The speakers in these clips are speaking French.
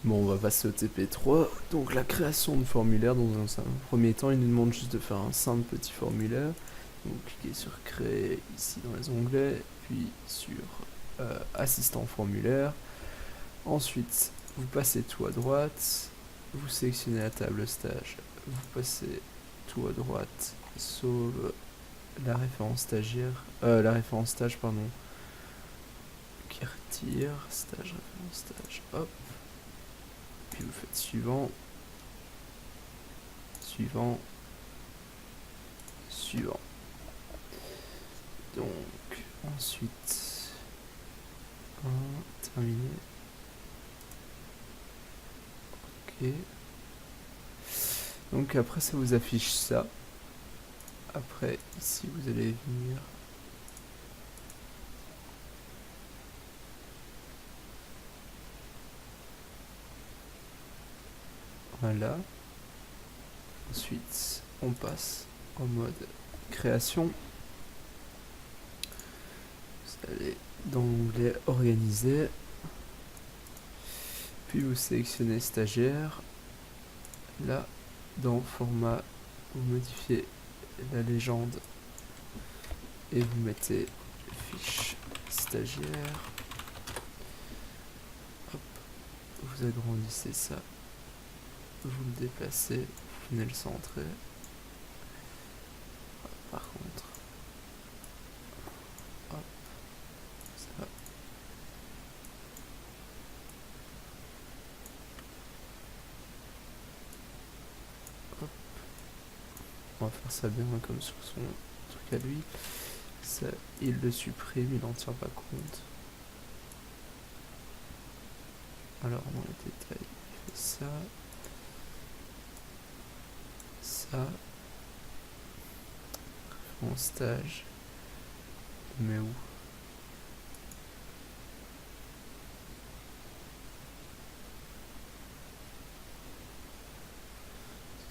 Bon, on va passer au TP3. Donc la création de formulaire, dans un premier temps, il nous demande juste de faire un simple petit formulaire. Donc cliquez sur créer ici dans les onglets, puis sur assistant formulaire. Ensuite, vous passez tout à droite, vous sélectionnez la table stage, vous passez tout à droite, sauf la référence stagiaire, la référence stage, pardon, qui retire, stage, référence stage, hop, puis vous faites suivant, suivant, suivant. Donc, ensuite, terminé. Ok. Donc après, ça vous affiche ça. Après, ici, vous allez venir. Voilà. Ensuite, on passe en mode création. Vous allez dans l'onglet organiser. Puis vous sélectionnez stagiaire. Là, dans format, vous modifiez la légende et vous mettez fiche stagiaire. Hop, vous agrandissez ça. Vous le déplacez, vous venez le centrer. Par contre, hop, ça. Hop. On va faire ça bien comme sur son truc à lui. Ça, il le supprime, il n'en tient pas compte. Alors dans les détails, il fait ça. Ça. En stage. Mais où?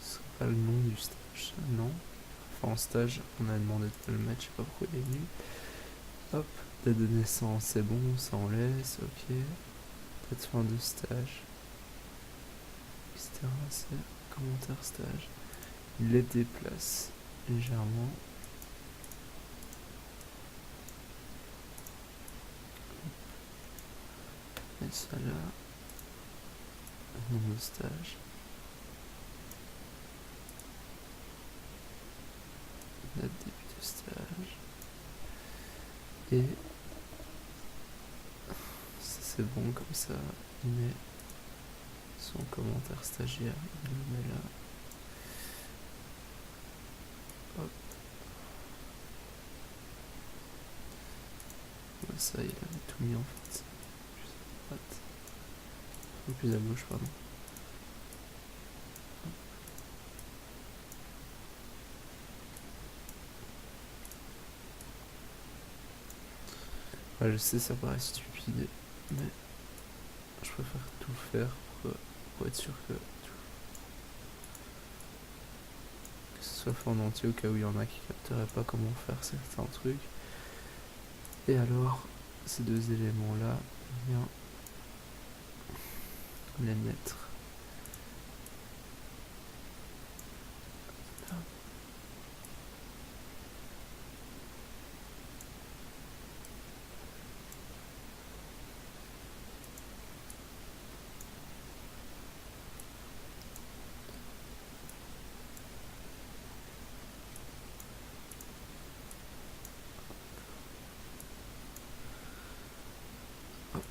Ce serait pas le nom du stage, non. Enfin en stage, on a demandé de pas le mettre, je sais pas pourquoi il est venu. Hop, date de naissance, c'est bon, ça on laisse, ok. Date de fin de stage, etc. C'est commentaire stage. Il les déplace légèrement. Mettre ça là. Nom de stage. Date début de stage. Et ça c'est bon comme ça. Il met son commentaire stagiaire. Il le met là. Hop. Ça, il avait tout mis en fait. Plus à droite. Ou plus à gauche, pardon. Ouais, je sais, ça paraît stupide, mais je préfère tout faire pour être sûr que ce soit fait en entier au cas où il y en a qui capteraient pas comment faire certains trucs. Et alors, ces deux éléments-là, on vient les mettre là. Hop.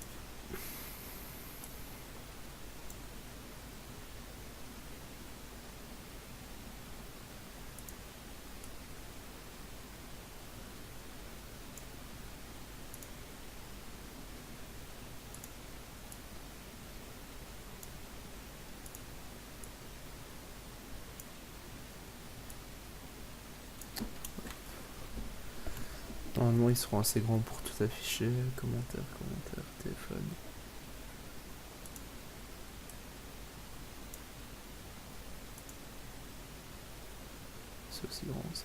Normalement, ils seront assez grands pour tout afficher. Commentaire, commentaire, téléphone. C'est aussi grand ça.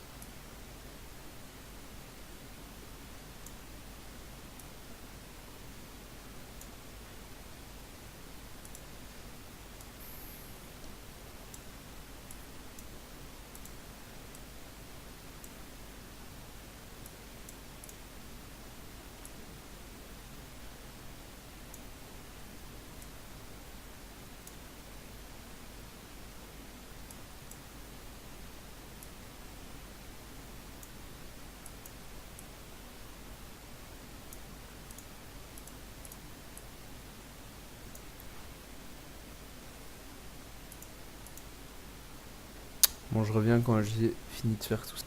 Bon, je reviens quand j'ai fini de faire tout ça.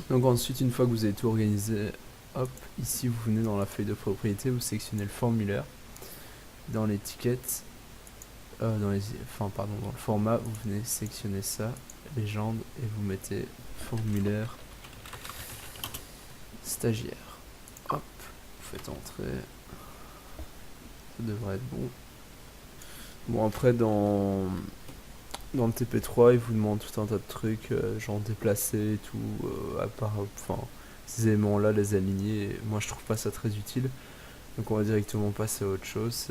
Donc ensuite, une fois que vous avez tout organisé, hop, ici vous venez dans la feuille de propriété, vous sélectionnez le formulaire. Dans l'étiquette, dans le format, vous venez sélectionner ça, légende, et vous mettez formulaire stagiaire. Hop, vous faites entrer. Ça devrait être bon. Bon, après, dans le TP3, il vous demande tout un tas de trucs, genre déplacer et tout, à part, ces éléments-là, les aligner. Et moi, je trouve pas ça très utile. Donc, on va directement passer à autre chose.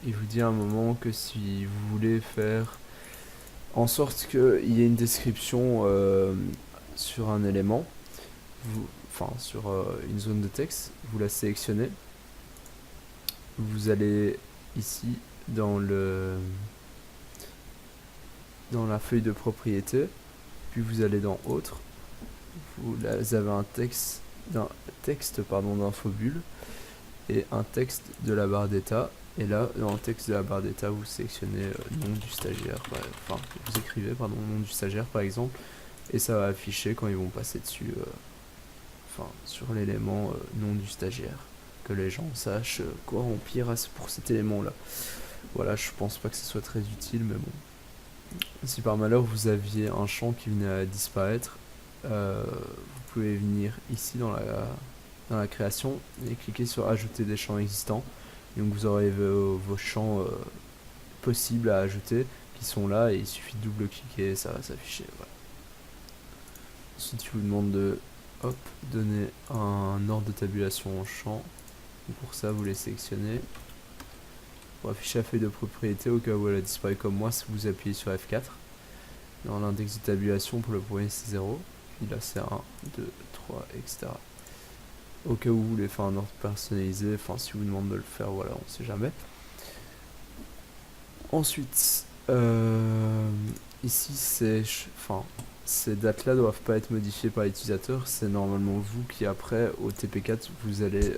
Il vous dit à un moment que si vous voulez faire en sorte qu'il y ait une description sur un élément, sur une zone de texte, vous la sélectionnez. Vous allez ici dans la feuille de propriété, puis vous allez dans autre, vous avez un texte d'infobulle et un texte de la barre d'état. Et là, dans le texte de la barre d'état, vous sélectionnez le nom du stagiaire, vous écrivez le nom du stagiaire par exemple, et ça va afficher quand ils vont passer dessus, sur l'élément nom du stagiaire, que les gens sachent quoi remplir pour cet élément-là. Voilà, je pense pas que ce soit très utile, mais bon. Si par malheur vous aviez un champ qui venait à disparaître, vous pouvez venir ici dans la création et cliquer sur ajouter des champs existants. Donc vous aurez vos champs possibles à ajouter qui sont là et il suffit de double-cliquer et ça va s'afficher. Voilà. Ensuite, il vous demande de donner un ordre de tabulation au champ. Et pour ça, vous les sélectionnez. Pour afficher la feuille de propriété au cas où elle a disparu comme moi, si vous appuyez sur F4. Dans l'index de tabulation, pour le premier c'est 0. Puis là c'est 1, 2, 3, etc. Au cas où vous voulez faire un ordre personnalisé, si vous demande de le faire, voilà, on sait jamais. Ensuite, ici ces dates-là doivent pas être modifiées par l'utilisateur, c'est normalement vous qui après, au TP4, vous allez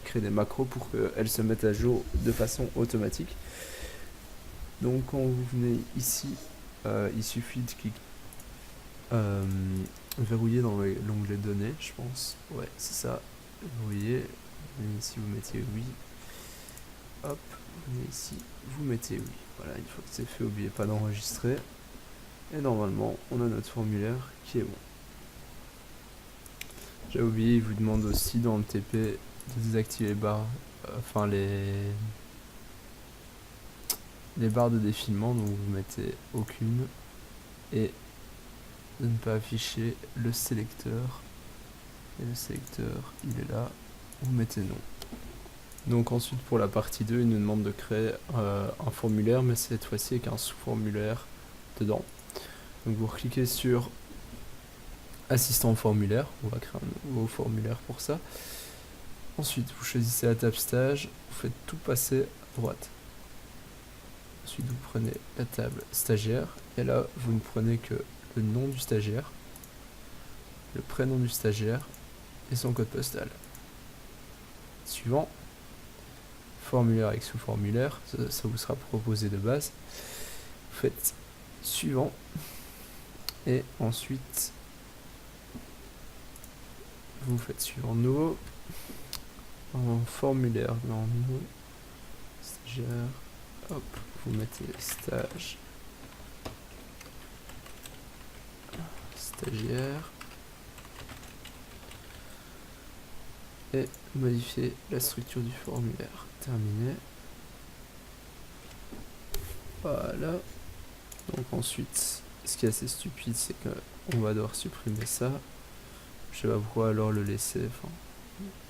créer des macros pour qu'elles se mettent à jour de façon automatique. Donc quand vous venez ici, il suffit de cliquer verrouiller dans l'onglet données, je pense. Ouais, c'est ça. Verrouiller. Ici, vous mettez oui. Hop, vous venez ici, vous mettez oui. Voilà, une fois que c'est fait, n'oubliez pas d'enregistrer. Et normalement, on a notre formulaire qui est bon. J'ai oublié, il vous demande aussi dans le TP de désactiver les barres, les barres de défilement, donc vous mettez aucune. Et de ne pas afficher le sélecteur. Et le sélecteur, il est là. Vous mettez non. Donc ensuite, pour la partie 2, il nous demande de créer un formulaire, mais cette fois-ci avec un sous-formulaire dedans. Donc vous cliquez sur assistant formulaire. On va créer un nouveau formulaire pour ça. Ensuite, vous choisissez la table stage. Vous faites tout passer à droite. Ensuite, vous prenez la table stagiaire. Et là, vous ne prenez que le nom du stagiaire, le prénom du stagiaire et son code postal. Suivant, formulaire avec sous-formulaire, ça vous sera proposé de base. Vous faites suivant et ensuite vous faites suivant nouveau en formulaire dans nouveau stagiaire. Hop, vous mettez stage. Stagiaire et modifier la structure du formulaire. Terminé. Voilà. Donc ensuite, ce qui est assez stupide, c'est qu'on va devoir supprimer ça. Je sais pas pourquoi alors le laisser.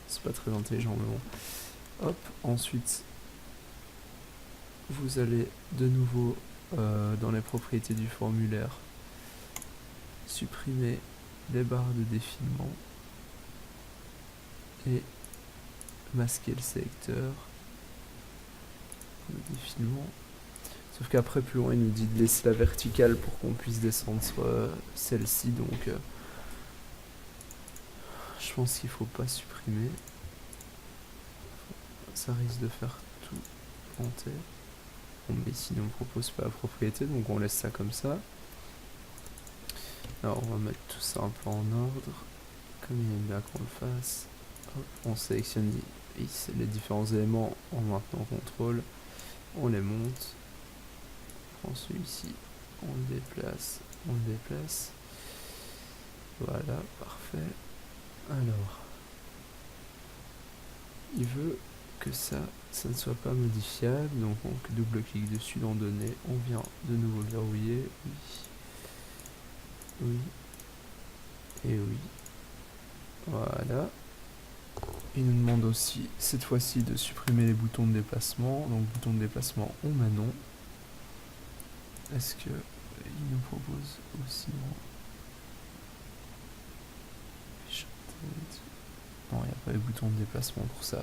C'est pas très intelligent, mais bon. Hop. Ensuite, vous allez de nouveau dans les propriétés du formulaire supprimer les barres de défilement et masquer le sélecteur de défilement. Sauf qu'après plus loin il nous dit de laisser la verticale pour qu'on puisse descendre sur celle-ci, donc je pense qu'il faut pas supprimer. Ça risque de faire tout planter. Bon, mais ici, on ne propose pas la propriété, donc on laisse ça comme ça. Alors, on va mettre tout ça un peu en ordre, comme il aime bien qu'on le fasse. Hop, on sélectionne ici les différents éléments en maintenant contrôle. On les monte. On prend celui-ci, on le déplace, on le déplace. Voilà, parfait. Alors, il veut que ça ne soit pas modifiable, donc on double-clique dessus dans données, on vient de nouveau le verrouiller, oui, oui, et oui, voilà. Il nous demande aussi, cette fois-ci, de supprimer les boutons de déplacement, donc bouton de déplacement, on met non. Est-ce que il nous propose aussi non? Non, il n'y a pas les boutons de déplacement pour ça.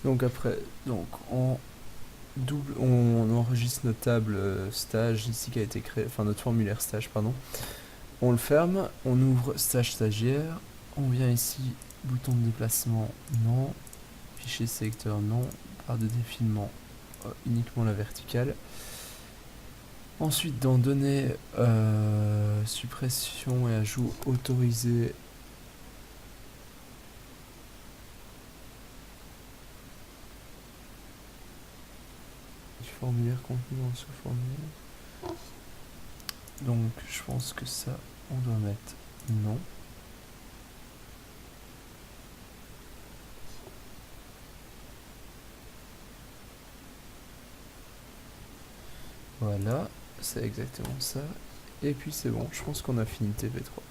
Donc après, donc on enregistre notre table stage ici qui a été créé, enfin notre formulaire stage pardon. On le ferme, on ouvre stage stagiaire, on vient ici, bouton de déplacement non, fichier sélecteur non, barre de défilement uniquement la verticale. Ensuite dans données, suppression et ajout autorisé. Formulaire contenu dans ce formulaire. Donc je pense que ça on doit mettre non. Voilà, c'est exactement ça. Et puis c'est bon, je pense qu'on a fini TP3.